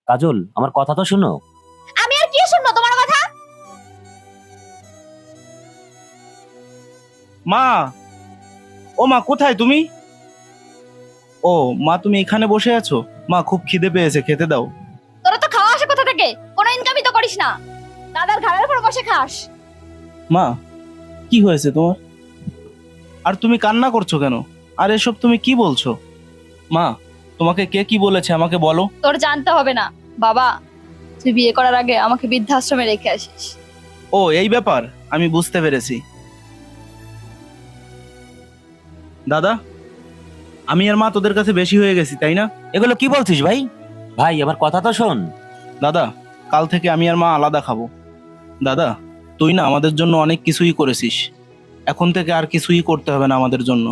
কাজল, আমার কথা তো শুনো। আমি আর কি শুনবো তোমার কথা? মা, ও মা, কোথায় তুমি? ও মা, তুমি এখানে বসে আছো? মা, খুব খিদে পেয়েছে, খেতে দাও। তোরা তো খাওয়া আসে কোথা থেকে? কোনো ইনকামই তো করিস না, দাদার ঘাড়ের উপর বসে খাস। মা, কি হয়েছে তোমার? আর তুমি কান্না করছো কেন? আর এসব তুমি কি বলছো? মা, তোমাকে কে কি বলেছে আমাকে বলো। তোর জানতে হবে না বাবা, তুই বিয়ে করার আগে আমাকে বৃদ্ধাশ্রমে রেখে আসিস। ও, এই ব্যাপার, আমি বুঝতে পেরেছি। দাদা, আমি আর মা তোদের কাছে বেশি হয়ে গেছি, তাই না? এগুলো কি বলছিস ভাই? ভাই, আমার কথা তো শোন। দাদা, কাল থেকে আমি আর মা আলাদা খাবো। দাদা, তুই না আমাদের জন্য অনেক কিছুই করেছিস, এখন থেকে আর কিছুই করতে হবে না আমাদের জন্য।